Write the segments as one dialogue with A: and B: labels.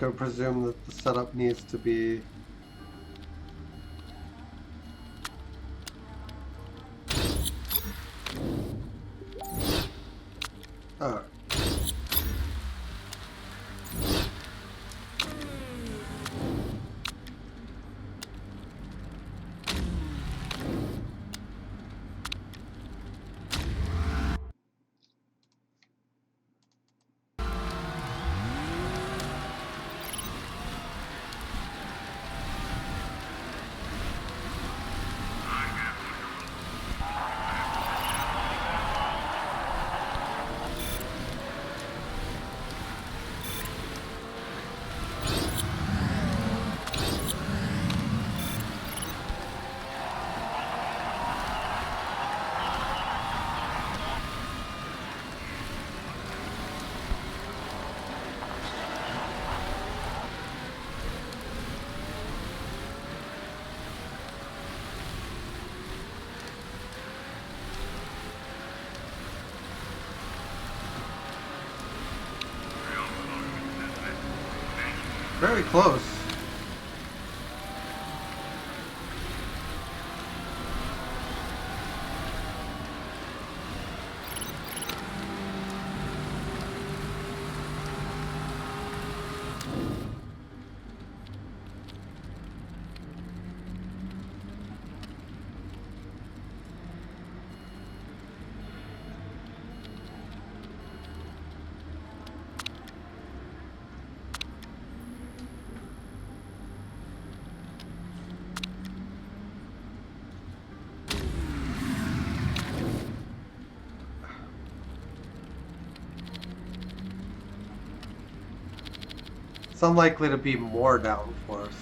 A: gonna presume that the setup needs to be... Oh. Very close. It's unlikely to be more downforce.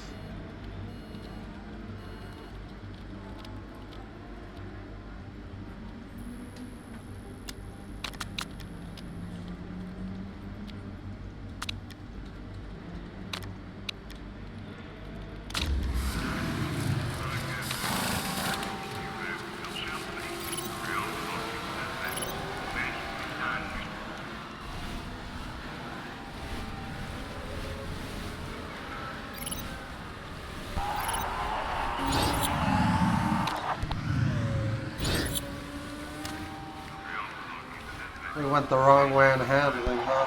A: We went the wrong way on handling, huh?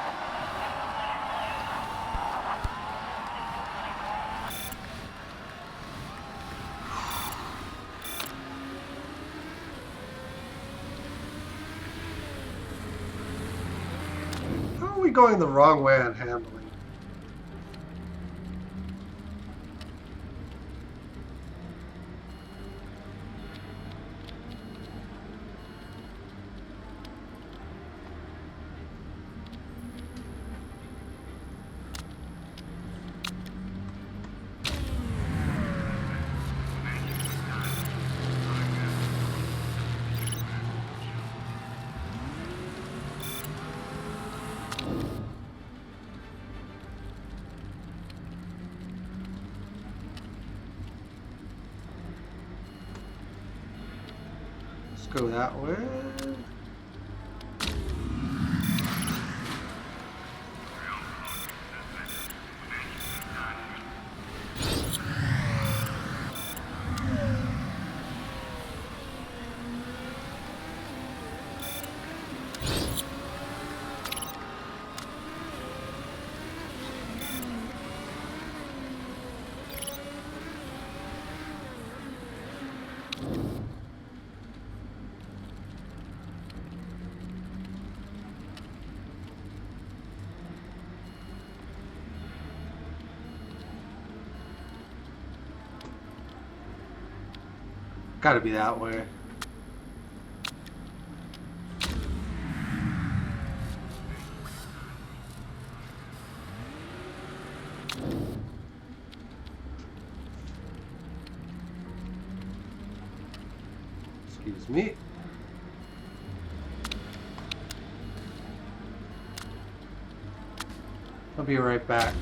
A: How are we going the wrong way on handling? Go that way. Gotta be that way. Excuse me. I'll be right back.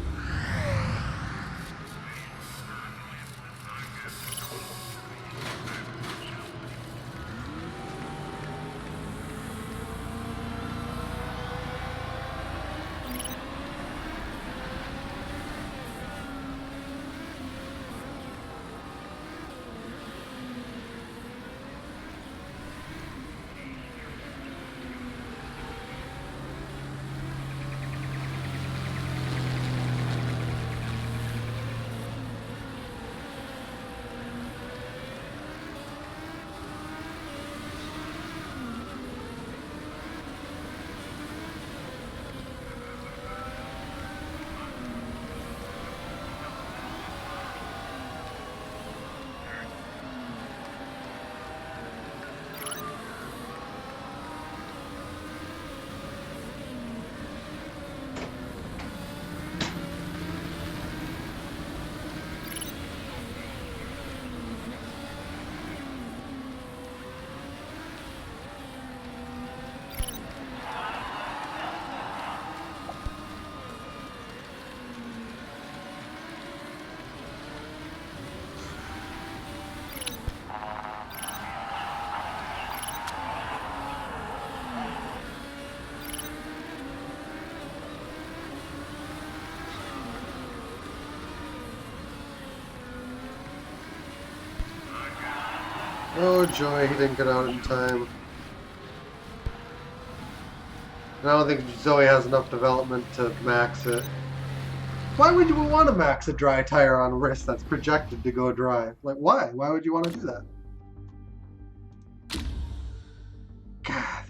A: Oh joy, he didn't get out in time. And I don't think Zoe has enough development to max it. Why would you want to max a dry tire on a wrist that's projected to go dry? Like, why? Why would you want to do that? God.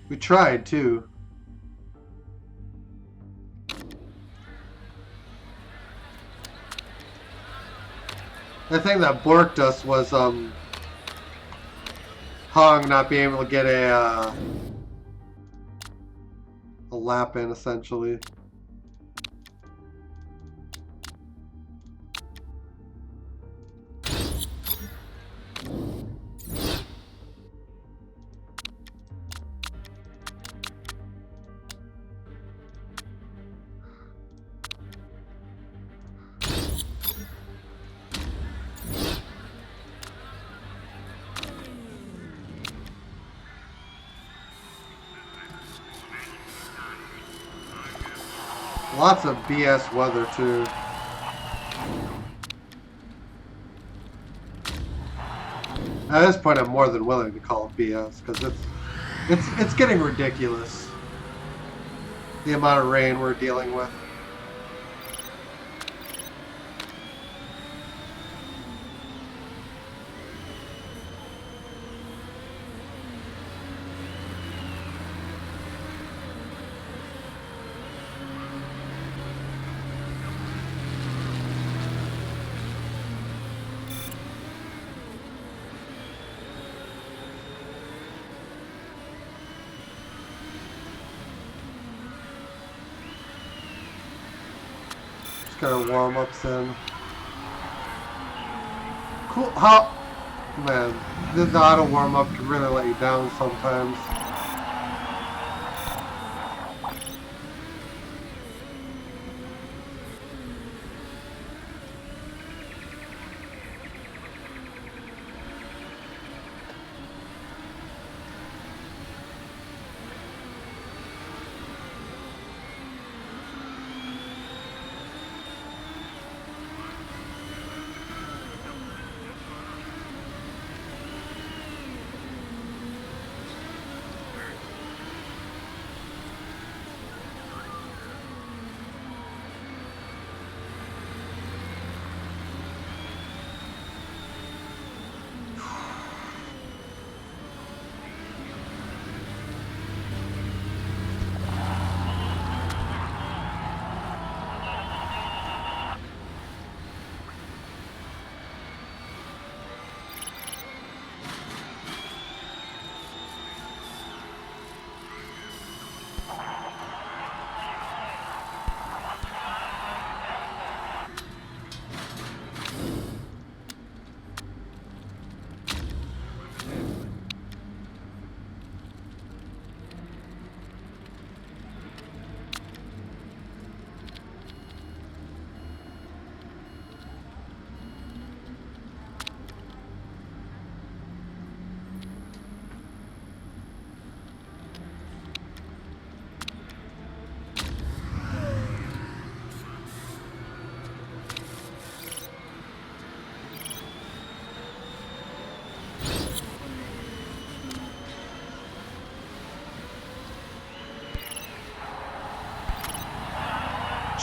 A: We tried, too. The thing that borked us was, Hong not being able to get a lap in, essentially. Lots of BS weather, too. At this point, I'm more than willing to call it BS, because it's getting ridiculous. The amount of rain we're dealing with. Got our warm-ups in. Cool. How? Man, the auto warm-up can really let you down sometimes.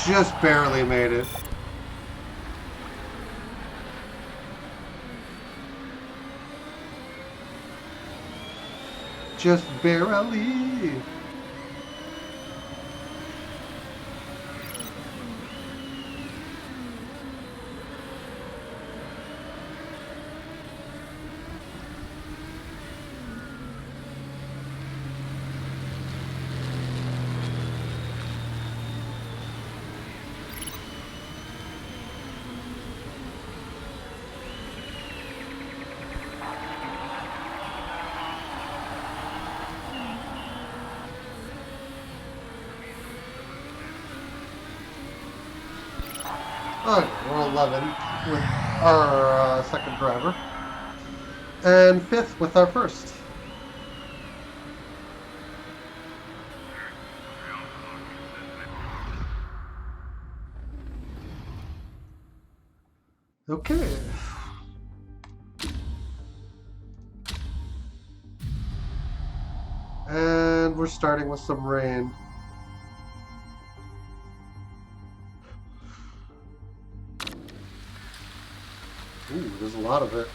A: Just barely made it. Just barely. Okay, we're 11 with our second driver, and 5th with our first. Okay. And we're starting with some rain. Ooh, there's a lot of it.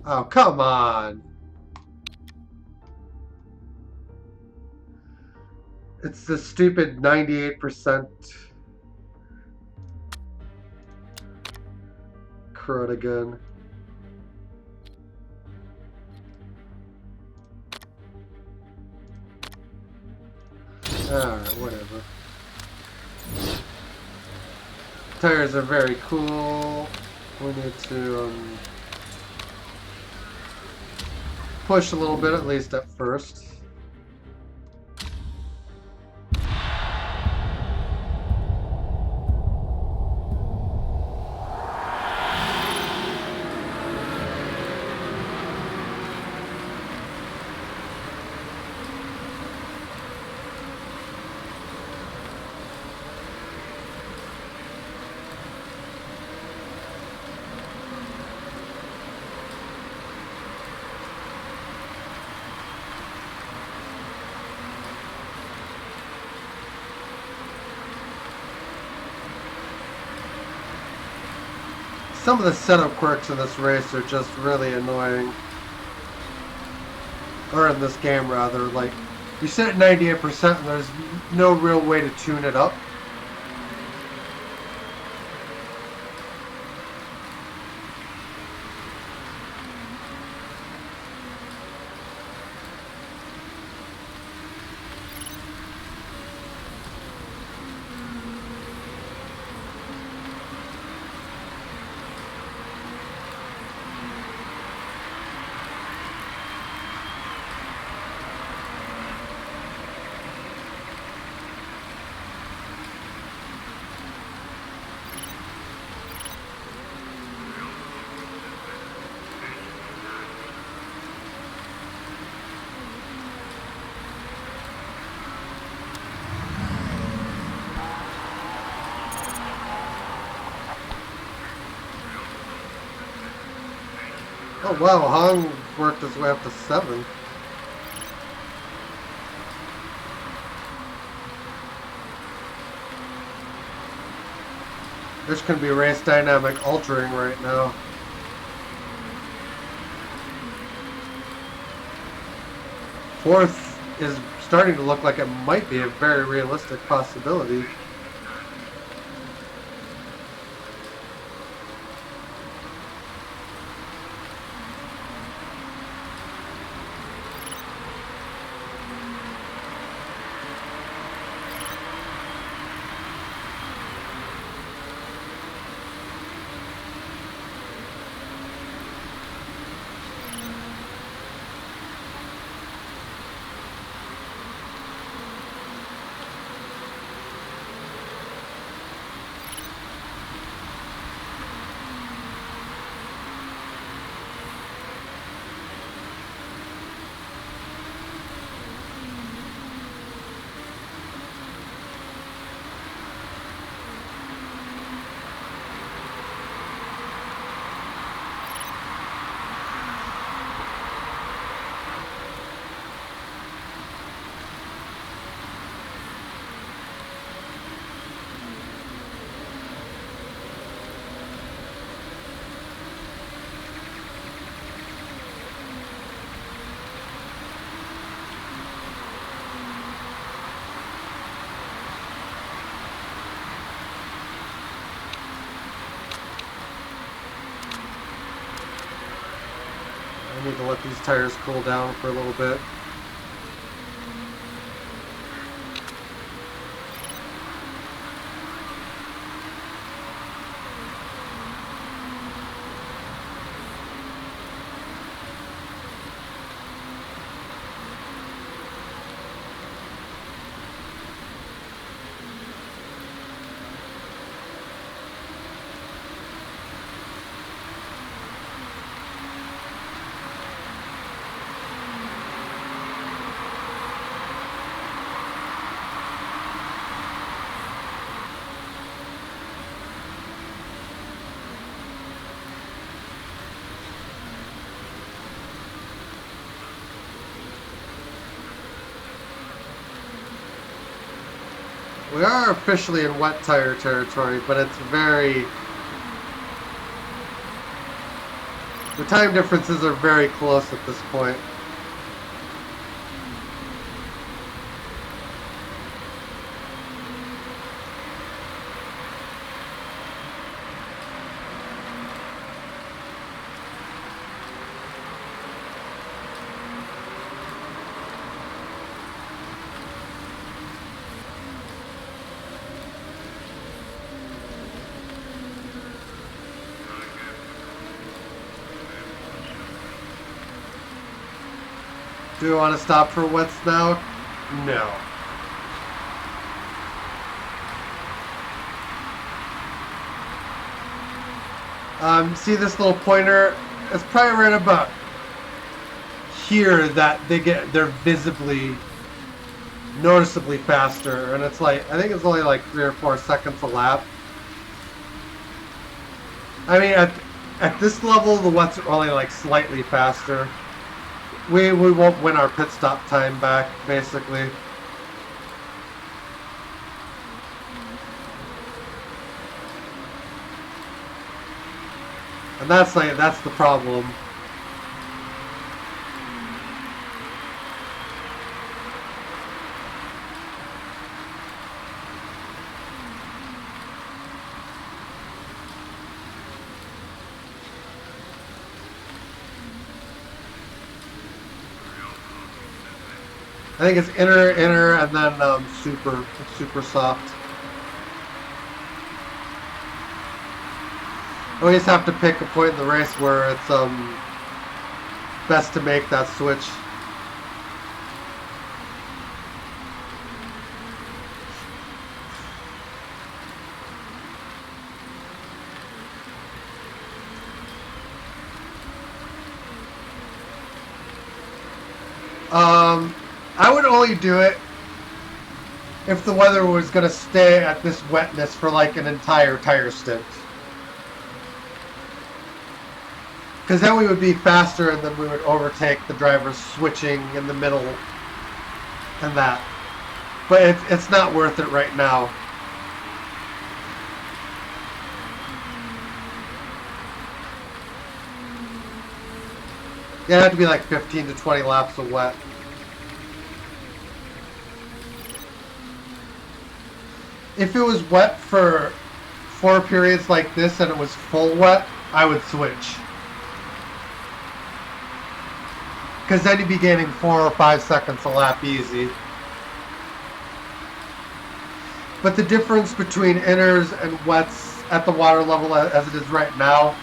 A: Oh, come on. It's the stupid 98% crud again. Alright, whatever. Tires are very cool. We need to push a little bit, at least at first. Some of the setup quirks in this race are just really annoying. Or in this game, rather. Like, you set at 98% and there's no real way to tune it up. Oh wow, Hong worked his way up to 7. This can be race dynamic altering right now. Fourth is starting to look like it might be a very realistic possibility. I need to let these tires cool down for a little bit. We are officially in wet tire territory, but it's very... The time differences are very close at this point. Do we want to stop for wets now? No. See this little pointer? It's probably right about here that they're visibly, noticeably faster, and it's like, I think it's only like 3 or 4 seconds a lap. I mean, at this level, the wets are only like slightly faster. We won't win our pit stop time back, basically. And that's the problem. I think it's inner, and then super soft. We just have to pick a point in the race where it's best to make that switch. I would only do it if the weather was going to stay at this wetness for like an entire tire stint. Because then we would be faster and then we would overtake the drivers switching in the middle and that. But it's not worth it right now. Yeah, it had to be like 15 to 20 laps of wet. If it was wet for 4 periods like this and it was full wet, I would switch. Because then you'd be gaining 4 or 5 seconds a lap easy. But the difference between inners and wets at the water level as it is right now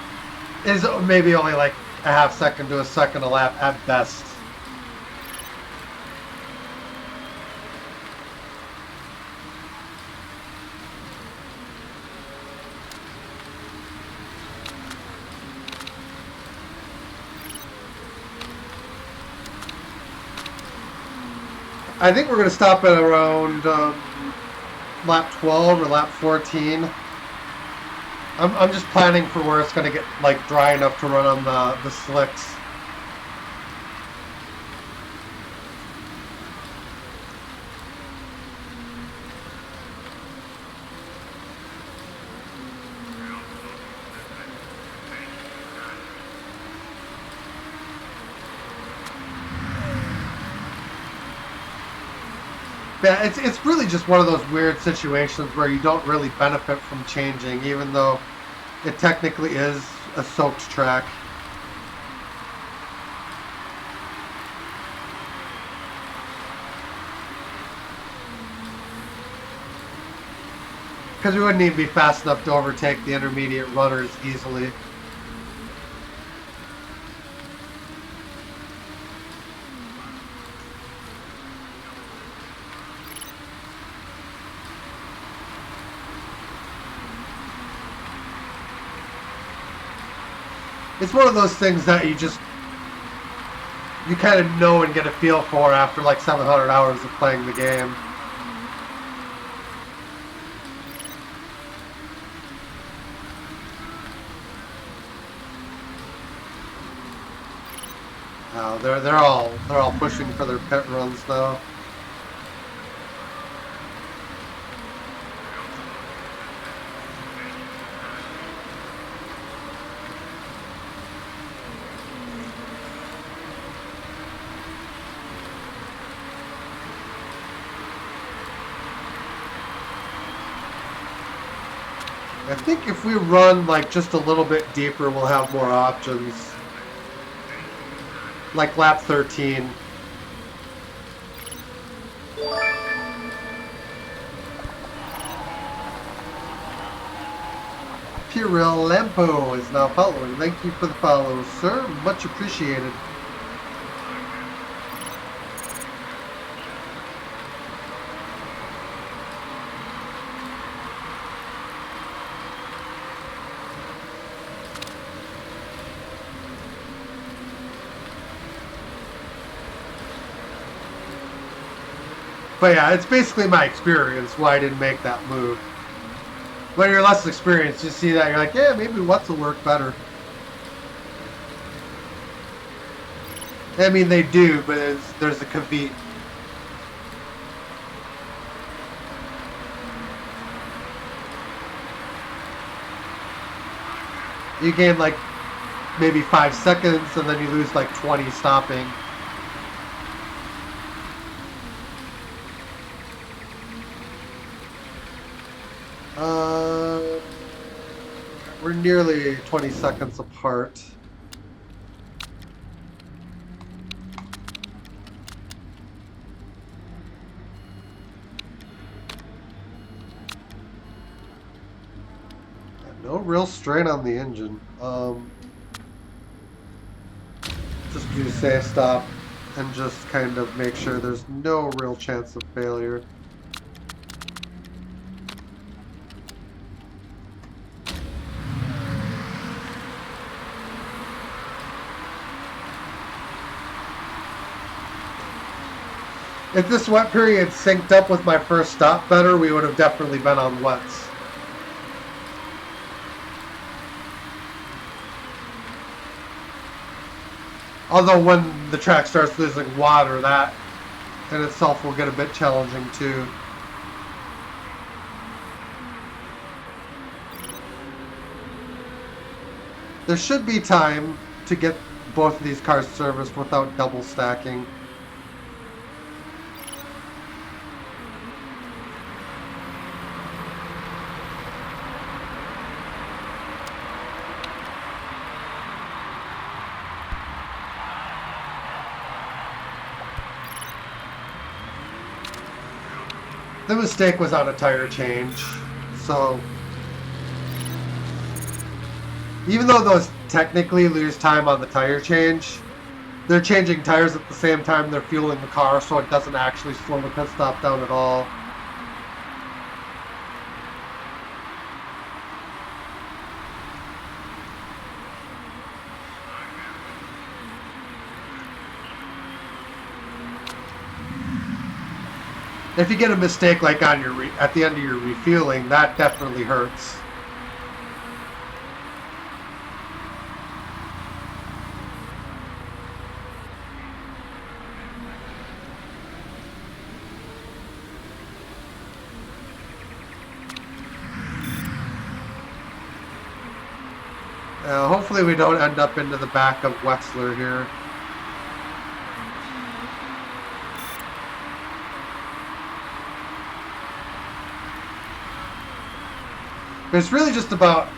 A: is maybe only like a half second to a second a lap at best. I think we're going to stop at around lap 12 or lap 14. I'm just planning for where it's going to get like dry enough to run on the slicks. Yeah, it's really just one of those weird situations where you don't really benefit from changing, even though it technically is a soaked track. Because we wouldn't even be fast enough to overtake the intermediate runners easily. It's one of those things that you kind of know and get a feel for after like 700 hours of playing the game. They're all pushing for their pit runs now. I think if we run like just a little bit deeper, we'll have more options. Like lap 13. Piril Lampo is now following. Thank you for the follow, sir. Much appreciated. But yeah, it's basically my experience why I didn't make that move. When you're less experienced, you see that, you're like, yeah, maybe what's will work better. I mean, they do, but there's a caveat. You gain like maybe 5 seconds, and then you lose like 20 stopping. We're nearly 20 seconds apart. No real strain on the engine. Just do say stop and just kind of make sure there's no real chance of failure. If this wet period synced up with my first stop better, we would have definitely been on wets. Although when the track starts losing water, that in itself will get a bit challenging too. There should be time to get both of these cars serviced without double stacking. The mistake was on a tire change, so even though those technically lose time on the tire change, they're changing tires at the same time they're fueling the car, so it doesn't actually slow the pit stop down at all. If you get a mistake like on your at the end of your refueling, that definitely hurts. Hopefully we don't end up into the back of Wexler here. It's really just about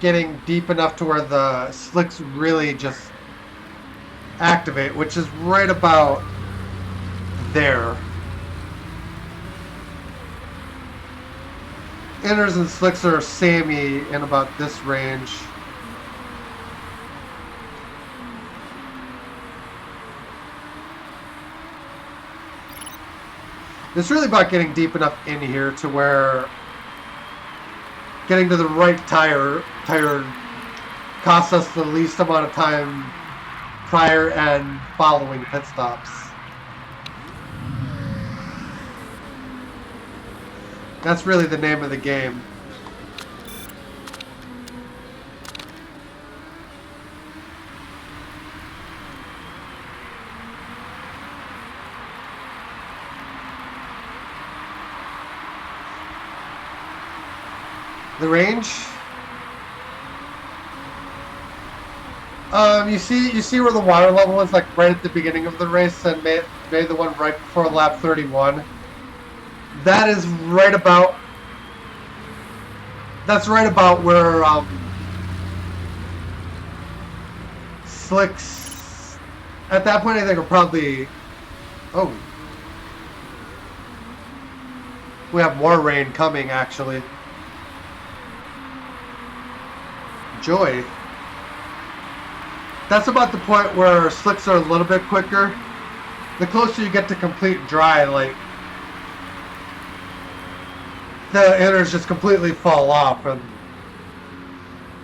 A: getting deep enough to where the slicks really just activate, which is right about there. Inners and slicks are samey in about this range. It's really about getting deep enough in here to where getting to the right tire costs us the least amount of time prior and following pit stops. That's really the name of the game. The range. You see where the water level is, like right at the beginning of the race, and made the one right before lap 31. That is right about That's right about where Slicks. At that point, I think we're probably. Oh, we have more rain coming. Actually, Joy. That's about the point where slicks are a little bit quicker. The closer you get to complete dry, like the inners just completely fall off,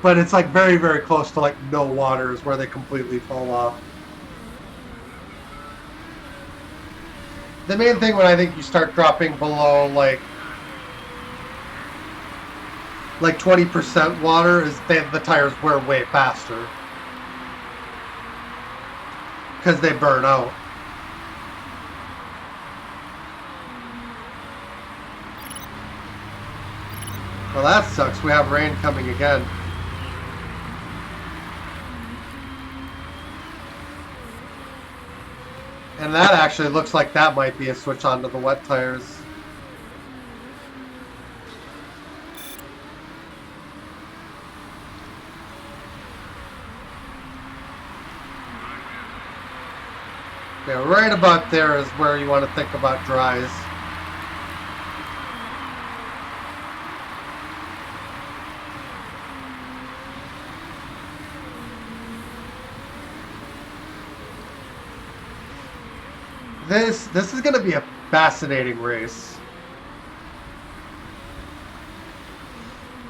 A: but it's like very, very close to like no waters where they completely fall off. The main thing when I think you start dropping below like 20% water is the tires wear way faster because they burn out. Well, that sucks. We have rain coming again. And that actually looks like that might be a switch onto the wet tires. Yeah, right about there is where you want to think about dries. This is going to be a fascinating race.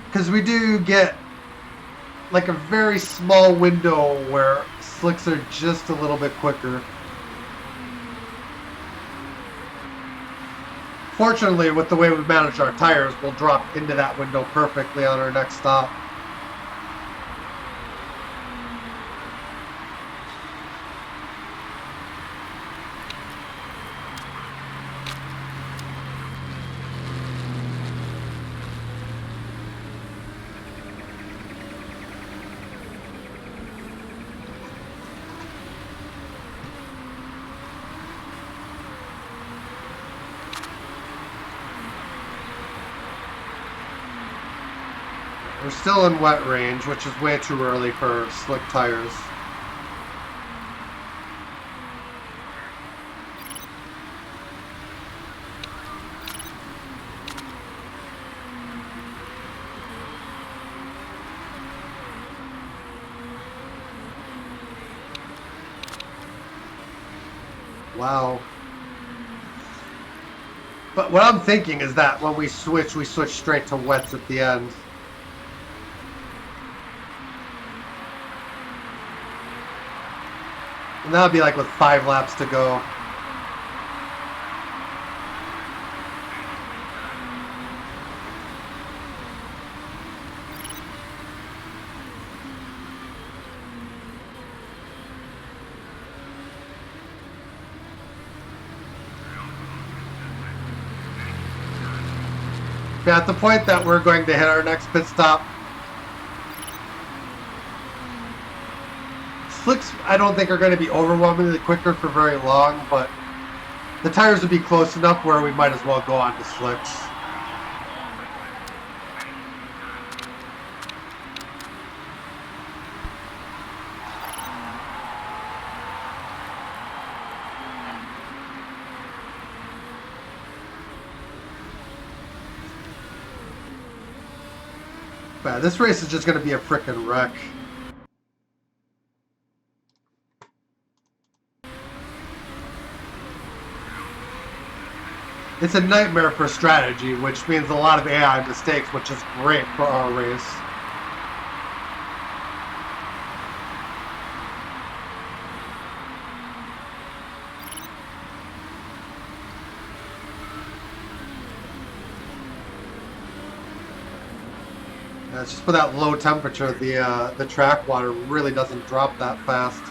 A: Because we do get like a very small window where slicks are just a little bit quicker. Fortunately, with the way we manage our tires, we'll drop into that window perfectly on our next stop. We're still in wet range, which is way too early for slick tires. Wow. But what I'm thinking is that when we switch straight to wets at the end. And that would be like with 5 laps to go. At the point that we're going to hit our next pit stop, slicks I don't think are going to be overwhelmingly quicker for very long, but the tires would be close enough where we might as well go on to slicks. But this race is just going to be a frickin' wreck. It's a nightmare for strategy, which means a lot of AI mistakes, which is great for our race. It's just for that low temperature, the track water really doesn't drop that fast.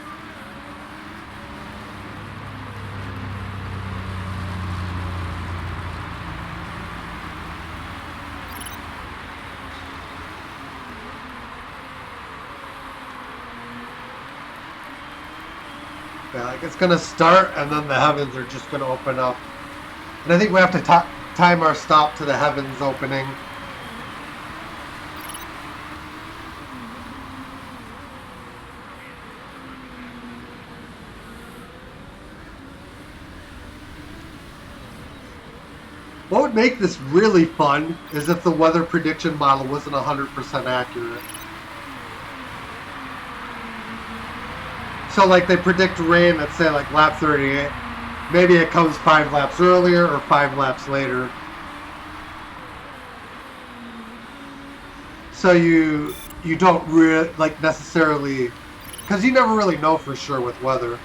A: Yeah, like it's gonna start and then the heavens are just gonna open up. And I think we have to time our stop to the heavens opening. What would make this really fun is if the weather prediction model wasn't 100% accurate. So like they predict rain at say like lap 38. Maybe it comes 5 laps earlier or 5 laps later. So you don't really like necessarily, because you never really know for sure with weather.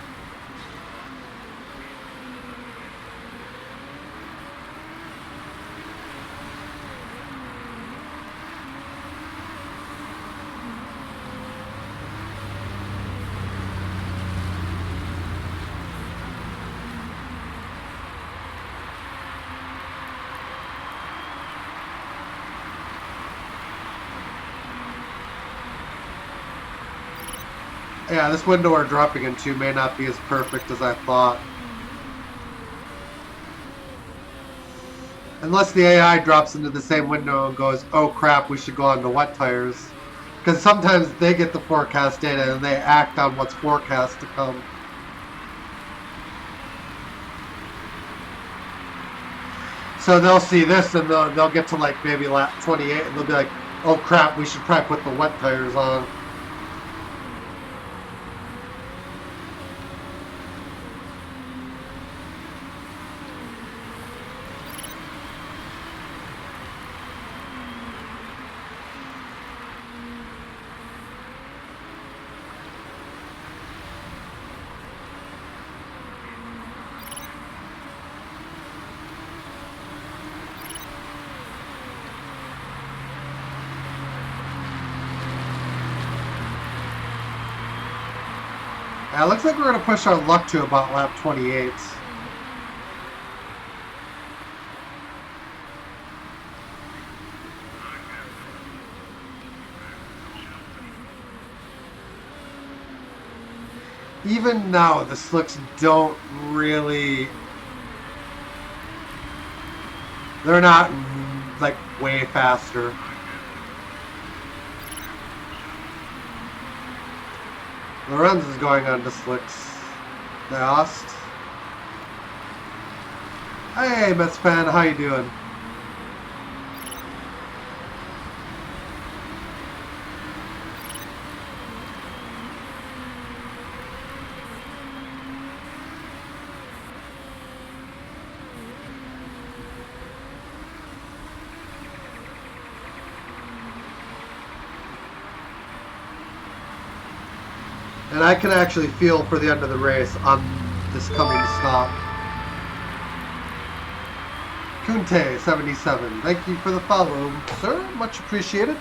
A: Yeah, this window we're dropping into may not be as perfect as I thought. Unless the AI drops into the same window and goes, oh crap, we should go on to wet tires. Because sometimes they get the forecast data and they act on what's forecast to come. So they'll see this and they'll get to like maybe lap 28 and they'll be like, oh crap, we should probably put the wet tires on. Yeah, it looks like we're going to push our luck to about lap 28. Even now, the slicks don't really... They're not, like, way faster. Lorenz is going on to slicks. Fast. Hey, Mets fan, how you doing? And I can actually feel for the end of the race on this coming stop. Kunte77, thank you for the follow, sir. Much appreciated.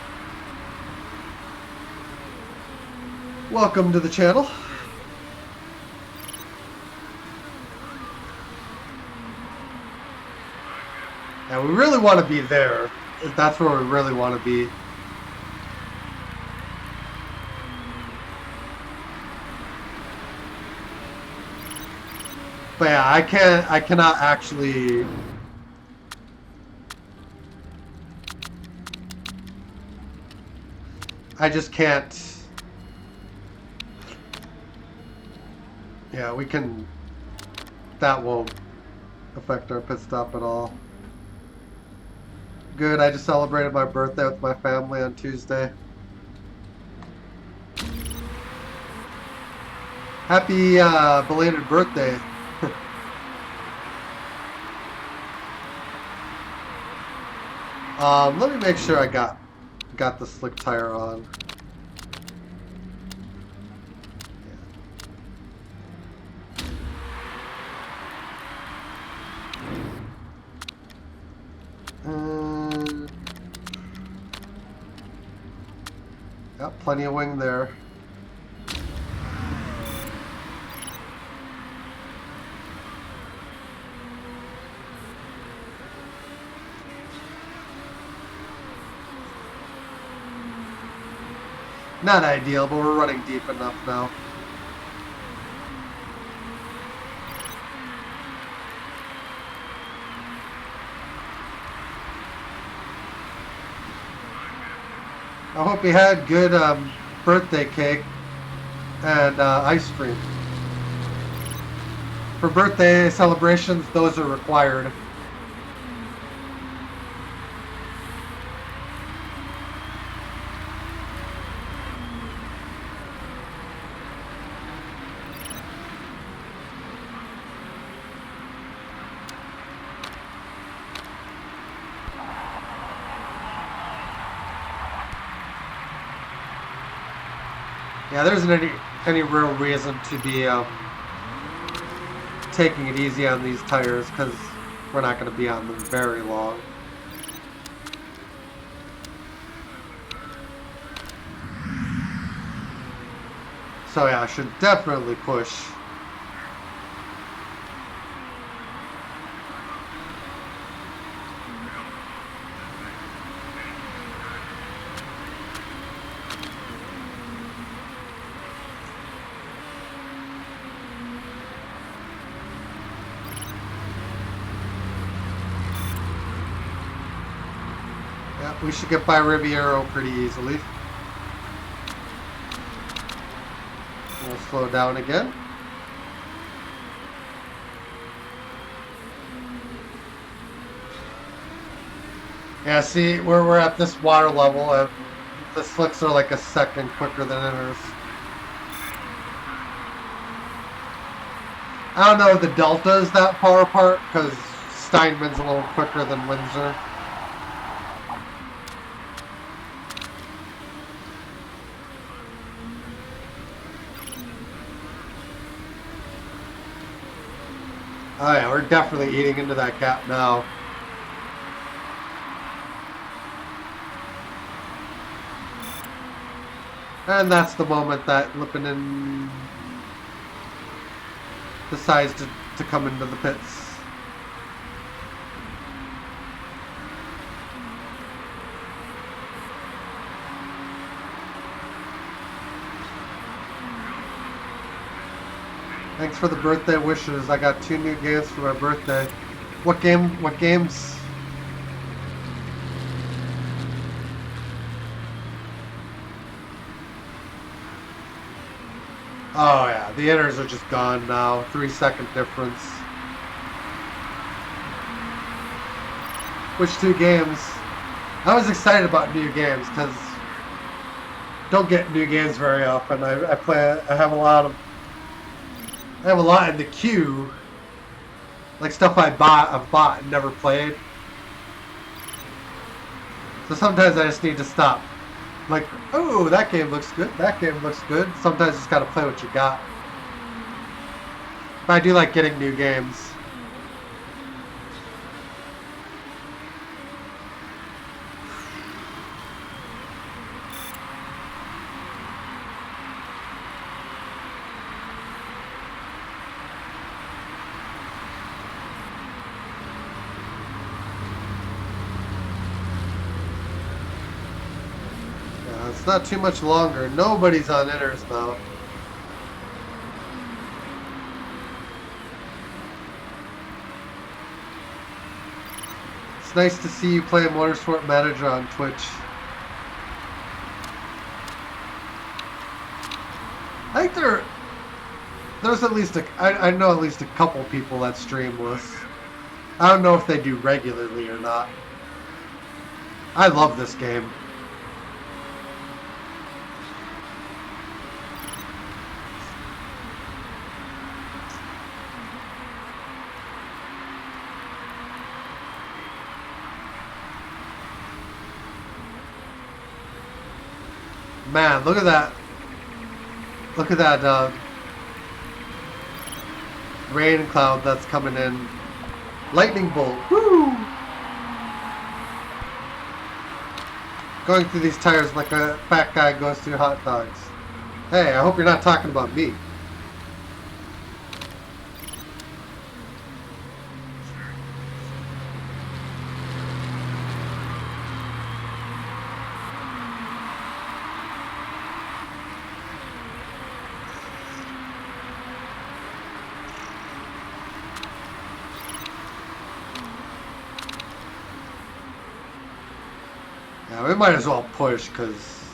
A: Welcome to the channel. And we really want to be there. That's where we really want to be. But yeah, I cannot actually... I just can't... Yeah, we can... That won't affect our pit stop at all. Good, I just celebrated my birthday with my family on Tuesday. Happy belated birthday. Let me make sure I got the slick tire on. Got plenty of wing there. Not ideal, but we're running deep enough now. I hope you had good birthday cake and ice cream. For birthday celebrations, those are required. Yeah, there isn't any real reason to be taking it easy on these tires because we're not going to be on them very long. So yeah, I should definitely push. Yeah, we should get by Riviero pretty easily. We'll slow down again. Yeah, see, we're at this water level, and the slicks are like a second quicker than inners. I don't know if the delta is that far apart, because Steinman's a little quicker than Windsor. Oh yeah, we're definitely eating into that gap now. And that's the moment that Lipinen decides to come into the pits. Thanks for the birthday wishes. I got 2 new games for my birthday. What games? Oh yeah, the inners are just gone now. 3-second difference. Which 2 games? I was excited about new games because don't get new games very often. I have a lot in the queue, like stuff I've bought and never played. So sometimes I just need to stop. Like, oh, that game looks good. That game looks good. Sometimes you just gotta play what you got. But I do like getting new games. It's not too much longer. Nobody's on inners now. It's nice to see you play Motorsport Manager on Twitch. I think there's at least I know at least a couple people that stream this. I don't know if they do regularly or not. I love this game. Man, look at that. Look at that rain cloud that's coming in. Lightning bolt. Woo! Going through these tires like a fat guy goes through hot dogs. Hey, I hope you're not talking about me. Yeah, we might as well push because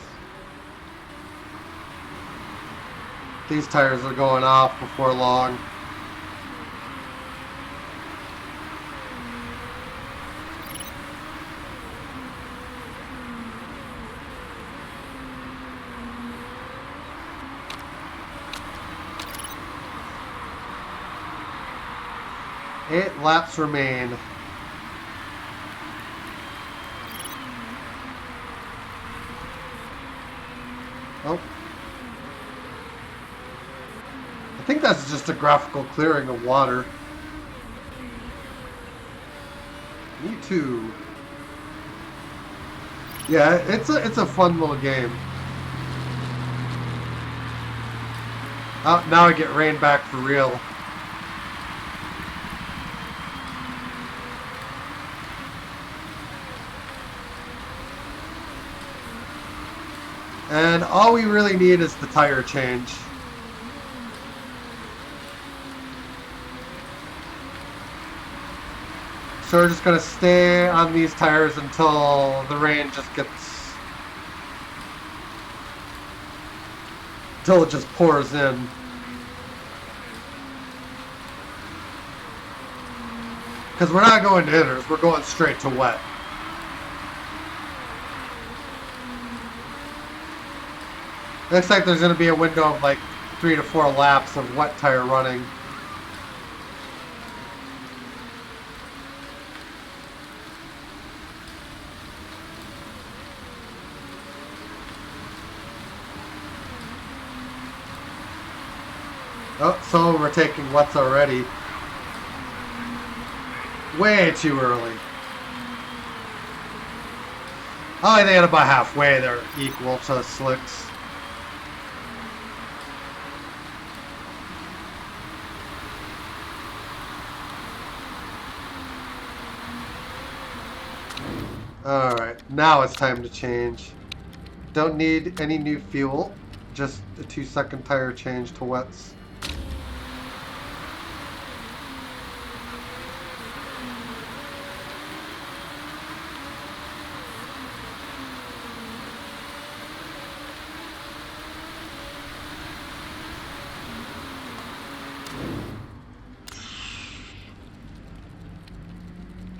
A: these tires are going off before long. Eight laps remain. Oh. think that's just a graphical clearing of water. Me too. Yeah, it's a fun little game. Oh, now I get rain back for real. And all we really need is the tire change. So we're just going to stay on these tires until the rain just gets... until it just pours in. Because we're not going to inners, we're going straight to wet. Looks like there's going to be a window of like 3 to 4 laps of wet tire running. Oh, so we're taking wets already. Way too early. Oh, I think at about halfway they're equal to the slicks. Alright, now it's time to change. Don't need any new fuel, just a 2-second tire change to wets.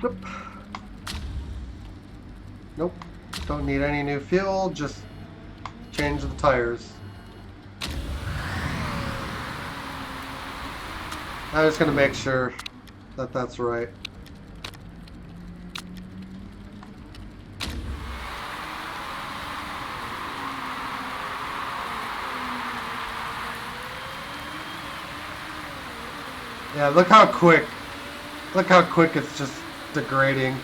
A: Flip. Nope, don't need any new fuel, just change the tires. I'm just going to make sure that that's right. Yeah, look how quick it's just degrading.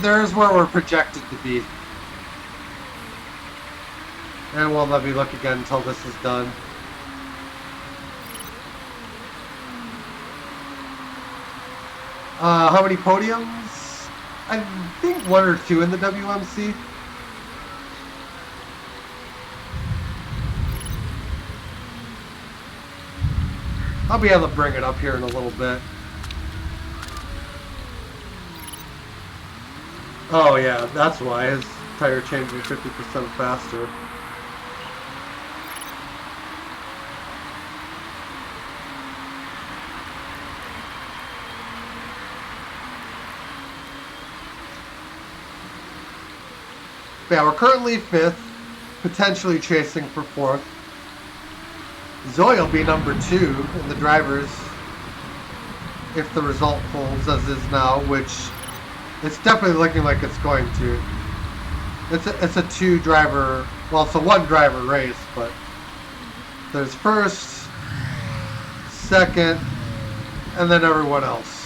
A: There's where we're projected to be. And won't let me look again until this is done. How many podiums? I think 1 or 2 in the WMC. I'll be able to bring it up here in a little bit. Oh yeah, that's why his tire changing 50% faster. Yeah, we're currently 5th, potentially chasing for 4th. Zoe will be number 2 in the drivers if the result holds as is now, which it's definitely looking like it's going to. It's a 2-driver, well, it's a 1-driver race, but there's 1st, 2nd, and then everyone else.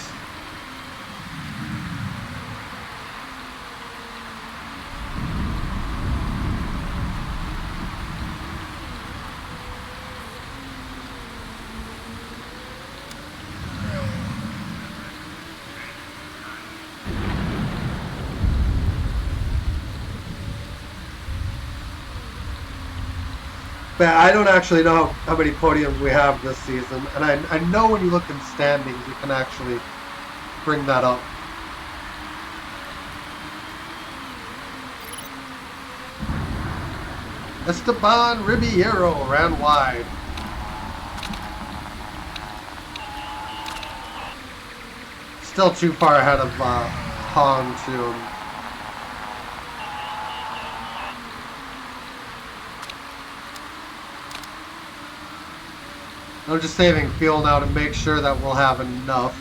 A: But I don't actually know how many podiums we have this season, and I know when you look in standings, you can actually bring that up. Esteban Ribeiro ran wide. Still too far ahead of Hong too. I'm just saving fuel now to make sure that we'll have enough.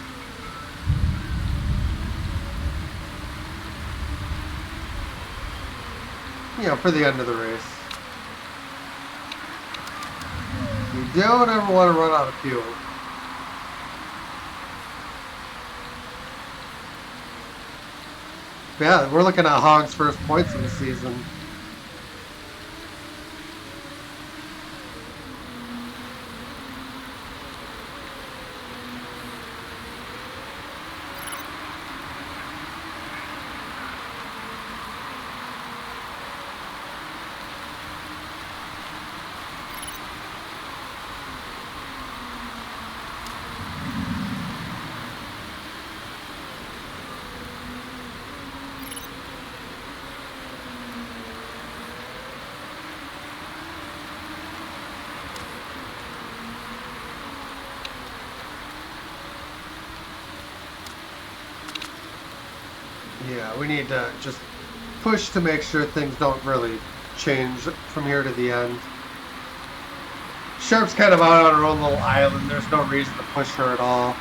A: You know, for the end of the race. You don't ever want to run out of fuel. Yeah, we're looking at Hog's first points of the season. Yeah, we need to just push to make sure things don't really change from here to the end. Sharp's kind of out on her own little island. There's no reason to push her at all.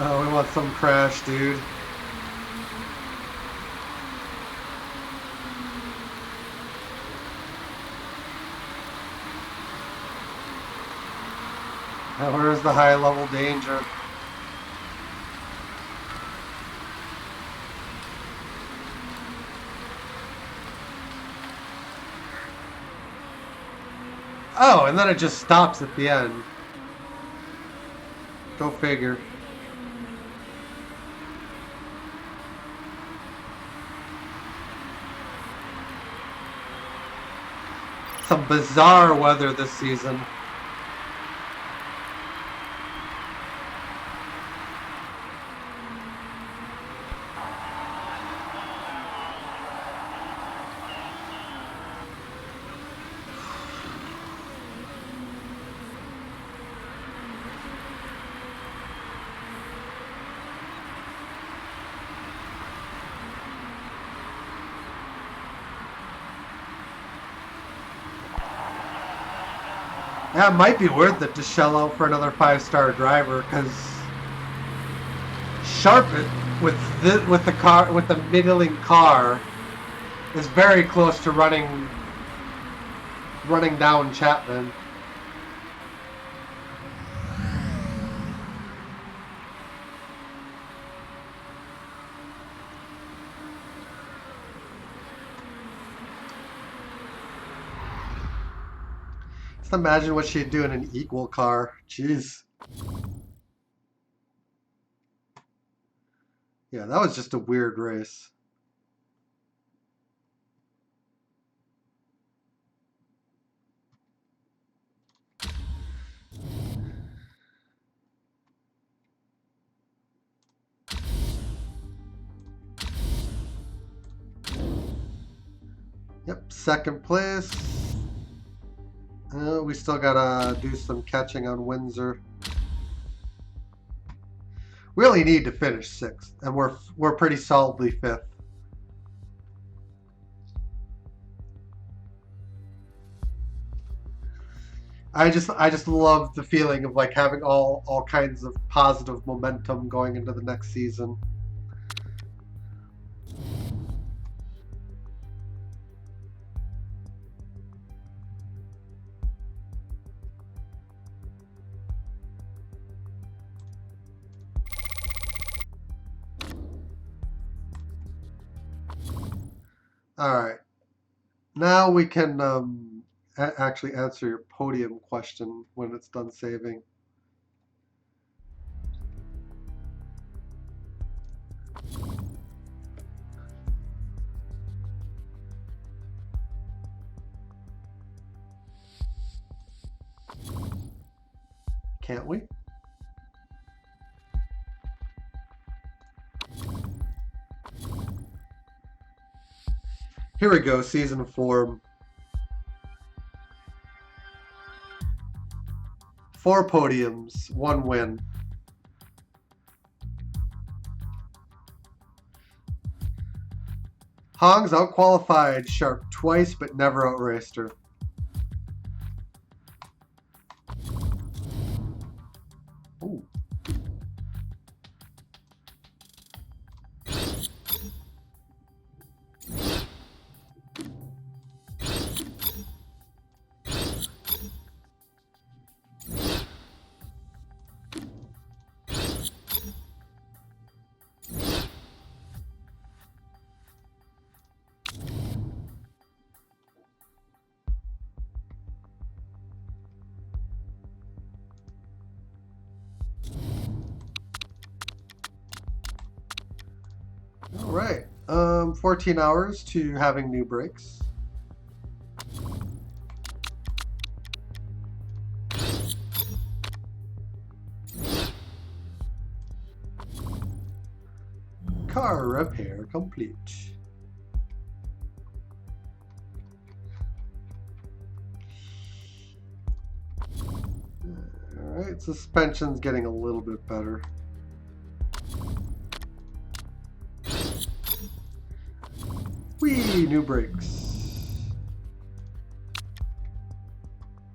A: Oh, we want some crash, dude. Now, where's the high level danger? Oh, and then it just stops at the end. Go figure. Some bizarre weather this season. Yeah, it might be worth it to shell out for another 5-star driver because Sharp with the middling car is very close to running down Chapman. Just imagine what she'd do in an equal car. Jeez. Yeah, that was just a weird race. Yep, second place. We still gotta do some catching on Windsor. We only need to finish 6th, and we're pretty solidly 5th. I just love the feeling of like having all kinds of positive momentum going into the next season. All right, now we can actually answer your podium question when it's done saving. Can't we? Here we go, season form. 4 podiums, 1 win. Hong's outqualified Sharp twice, but never outraced her. Ooh. All right. 14 hours to having new brakes. Car repair complete. Alright, suspension's getting a little bit better. Whee! New brakes.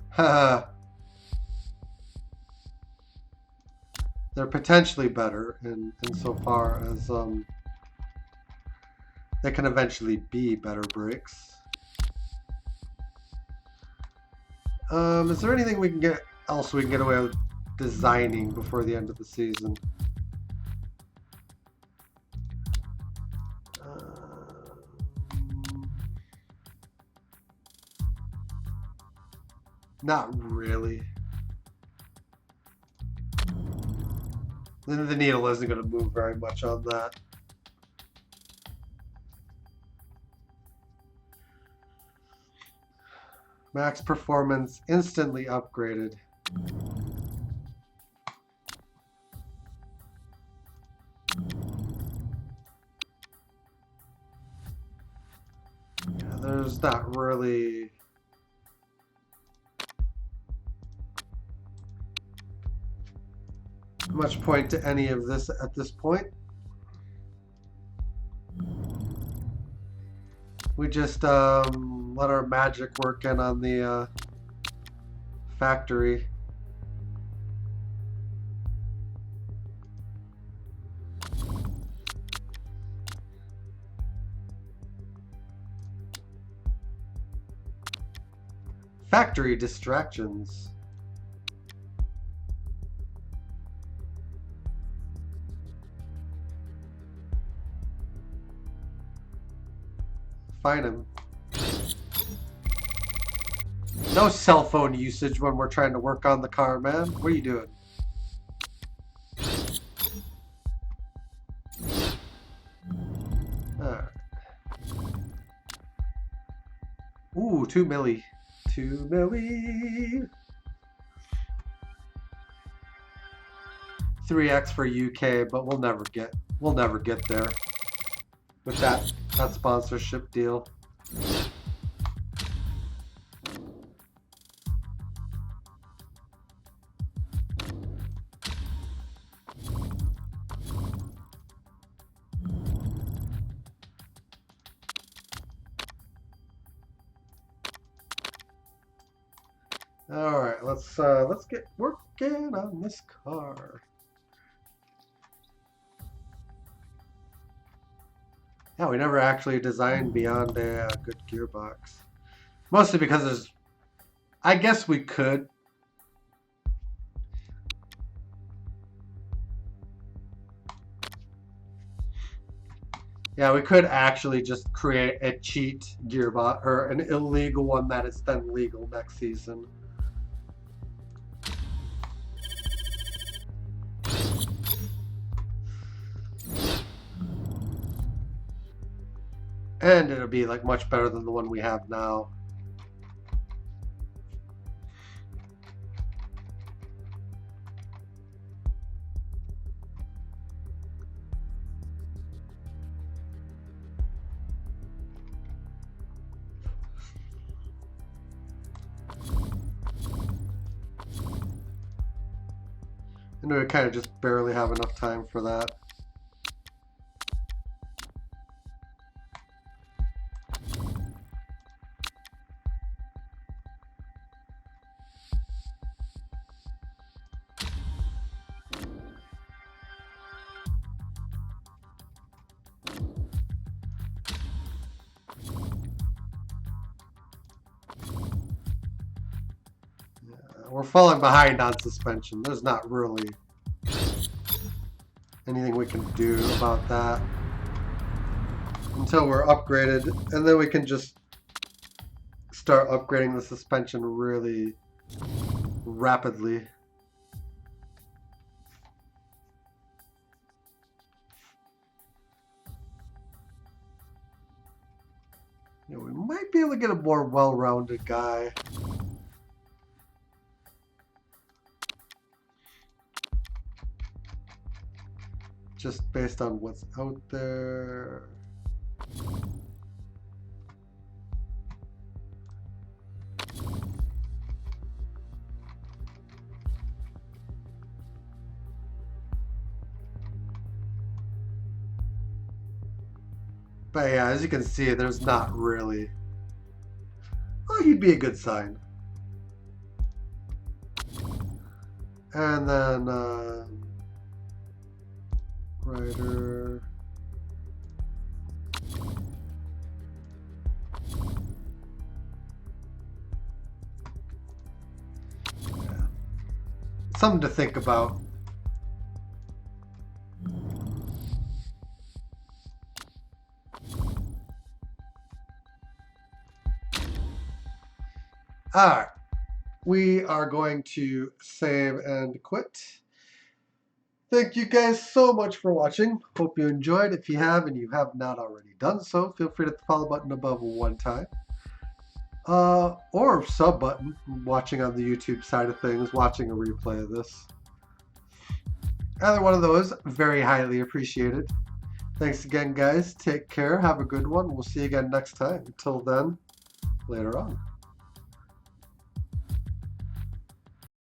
A: Haha. They're potentially better insofar as they can eventually be better brakes. Is there anything we can get away with designing before the end of the season? Not really. The needle isn't going to move very much on that. Max performance instantly upgraded. Yeah, there's not really much point to any of this at this point. We just let our magic work in on the factory. Factory distractions. Find him. No cell phone usage when we're trying to work on the car, man. What are you doing? Alright. Ooh, 2 milli. 2 milli. 3x for UK, but we'll never get there with that sponsorship deal. All right, let's get working on this car. Yeah, we never actually designed beyond a good gearbox. Mostly because I guess we could. Yeah, we could actually just create a cheat gearbox or an illegal one that is then legal next season. And it'll be like much better than the one we have now. And we kind of just barely have enough time for that. We're falling behind on suspension. There's not really anything we can do about that until we're upgraded, and then we can just start upgrading the suspension really rapidly. You know, we might be able to get a more well-rounded guy. Just based on what's out there. But yeah, as you can see, there's not really... Oh, he'd be a good sign. And then... Rider... Yeah. Something to think about. Alright, we are going to save and quit. Thank you guys so much for watching. Hope you enjoyed. If you have and you have not already done so, feel free to hit the follow button above one time. Or sub button, watching on the YouTube side of things, watching a replay of this. Either one of those, very highly appreciated. Thanks again, guys. Take care. Have a good one. We'll see you again next time. Until then, later on.